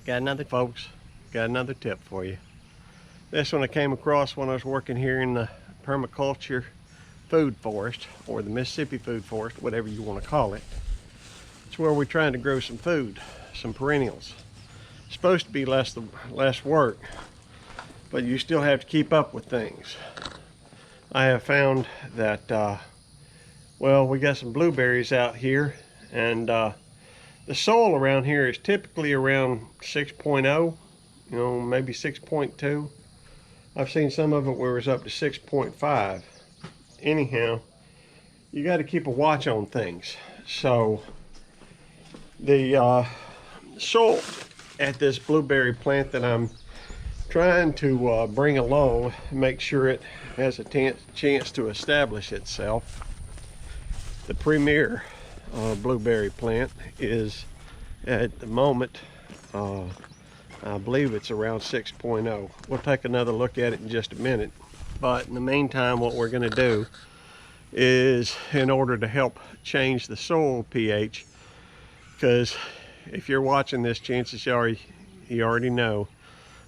Got another, folks, got another tip for you. This one I came across when I was working here in the permaculture food forest, or the Mississippi food forest, whatever you want to call it. It's where we're trying to grow some food, some perennials. It's supposed to be less work, but you still have to keep up with things. I have found that, well, we got some blueberries out here, and the soil around here is typically around 6.0, maybe 6.2. I've seen some of it where it's up to 6.5. Anyhow, you got to keep a watch on things. So the soil at this blueberry plant that I'm trying to bring along, make sure it has a chance to establish itself. The premier blueberry plant is at the moment, I believe it's around 6.0. We'll take another look at it in just a minute. But in the meantime, what we're going to do is, in order to help change the soil pH, because if you're watching this, chances are you already know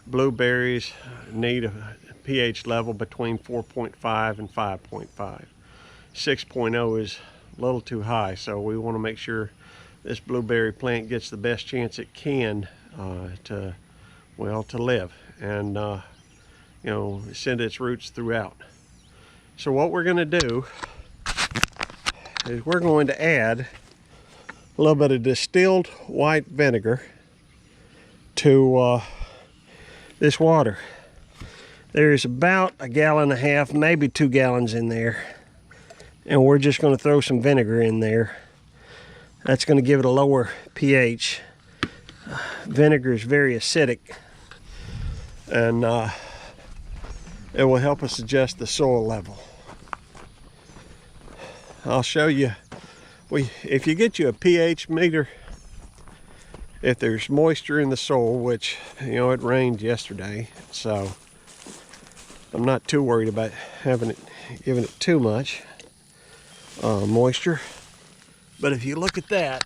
blueberries need a pH level between 4.5 and 5.5. 6.0 is a little too high, so we want to make sure this blueberry plant gets the best chance it can to live and send its roots throughout. So what we're going to do is we're going to add a little bit of distilled white vinegar to this water. There's about 1.5 gallons, maybe 2 gallons in there. And we're just going to throw some vinegar in there. That's going to give it a lower pH. Vinegar is very acidic, and it will help us adjust the soil level. I'll show you. If you get you a pH meter, if there's moisture in the soil, which it rained yesterday, so I'm not too worried about giving it too much moisture. But if you look at that,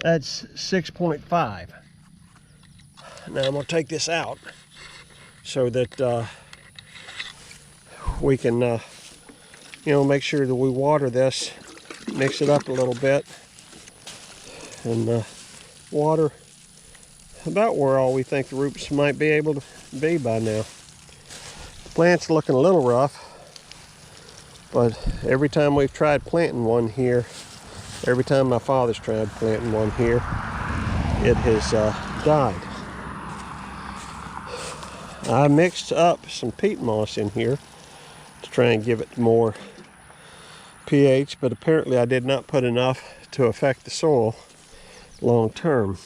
that's 6.5. Now I'm going to take this out so that we can make sure that we water this, mix it up a little bit, and water about where all we think the roots might be able to be by now. The plant's looking a little rough, but every time we've tried planting one here, every time my father's tried planting one here, it has died. I mixed up some peat moss in here to try and give it more pH, but apparently I did not put enough to affect the soil long term.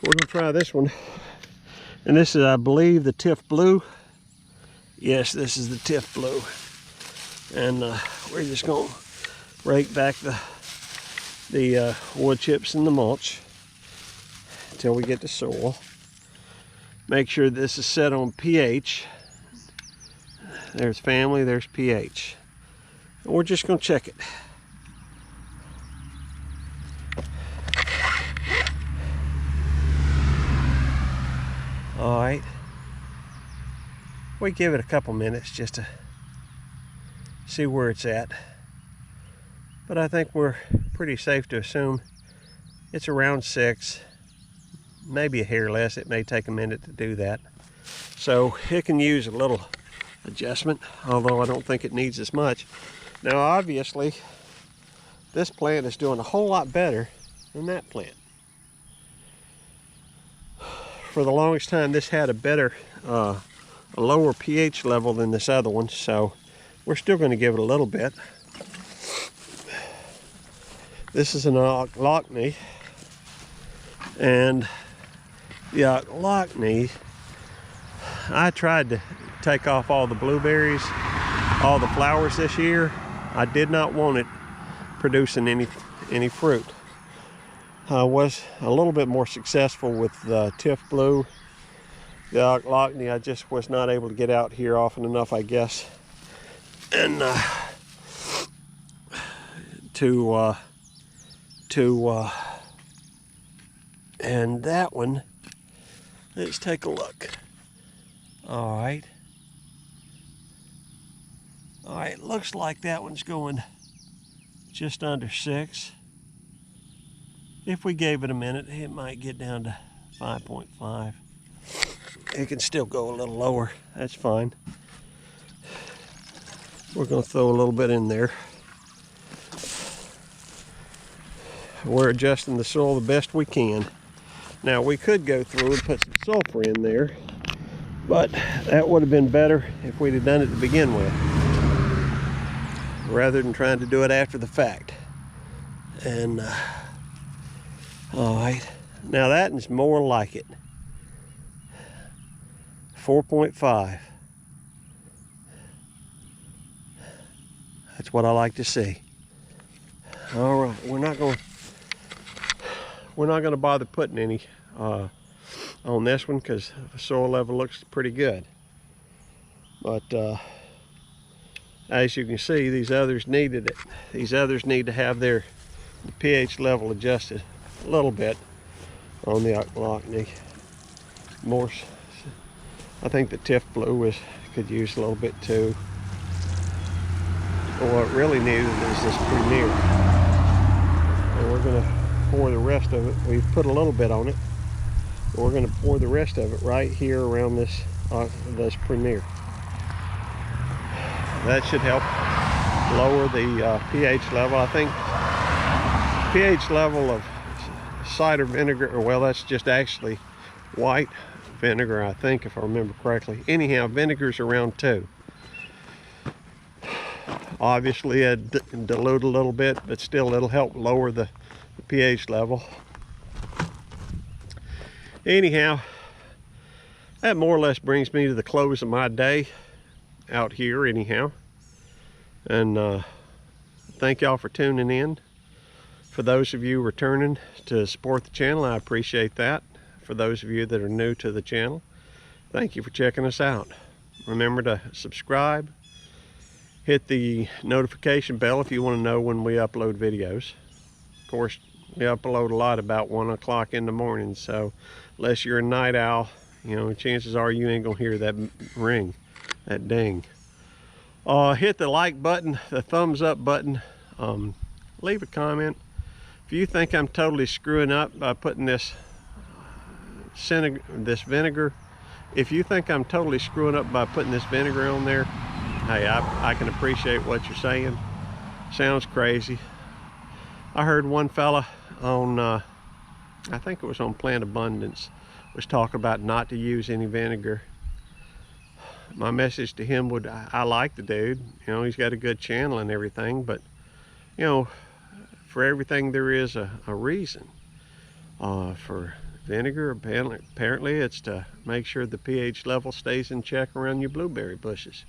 We're going to try this one, and this is, I believe, the Tiff Blue. Yes, this is the Tiff Blue. And we're just going to rake back the wood chips and the mulch until we get the soil. Make sure this is set on pH. There's family, there's pH. And we're just going to check it. All right. We give it a couple minutes just to see where it's at, but I think we're pretty safe to assume it's around 6, maybe a hair less. It may take a minute to do that, so it can use a little adjustment, although I don't think it needs as much. Now obviously this plant is doing a whole lot better than that plant. For the longest time this had a lower pH level than this other one, so we're still going to give it a little bit. This is an Lockney, and the Lockney, I tried to take off all the blueberries, all the flowers this year. I did not want it producing any fruit. I was a little bit more successful with the Tiff Blue. The Lockney, I just was not able to get out here often enough, I guess, and to And that one, let's take a look. All right. All right, looks like that one's going just under 6. If we gave it a minute, it might get down to 5.5. It can still go a little lower. That's fine. We're going to throw a little bit in there. We're adjusting the soil the best we can. Now, we could go through and put some sulfur in there, but that would have been better if we'd have done it to begin with, rather than trying to do it after the fact. And all right, now that is more like it. 4.5. That's what I like to see. All right, we're not going to bother putting any on this one because the soil level looks pretty good. But as you can see, these others needed it. These others need to have their pH level adjusted a little bit on the Occolocny. More, I think the Tiff Blue could use a little bit too. But what really needed is this Premier. And we're going to pour the rest of it. We've put a little bit on it. We're going to pour the rest of it right here around this Premier. That should help lower the pH level. I think pH level of cider vinegar, or well, that's just actually white vinegar, I think, if I remember correctly. Anyhow, vinegar's around 2. Obviously, dilute a little bit, but still it'll help lower the pH level. Anyhow, that more or less brings me to the close of my day out here anyhow. And thank y'all for tuning in. For those of you returning to support the channel, I appreciate that. For those of you that are new to the channel, thank you for checking us out. Remember to subscribe, hit the notification bell if you want to know when we upload videos. Of course, we upload a lot about 1 o'clock in the morning, so unless you're a night owl, you know, chances are you ain't gonna hear that ring, that ding. Hit the like button, the thumbs up button. Leave a comment. If you think I'm totally screwing up by putting this vinegar, if you think I'm totally screwing up by putting this vinegar on there, hey, I can appreciate what you're saying. Sounds crazy. I heard one fella on, I think it was on Plant Abundance, was talking about not to use any vinegar. My message to him would, I like the dude, you know, he's got a good channel and everything, but you know, for everything there is a reason. For vinegar, apparently it's to make sure the pH level stays in check around your blueberry bushes.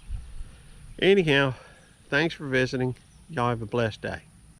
Anyhow, thanks for visiting. Y'all have a blessed day.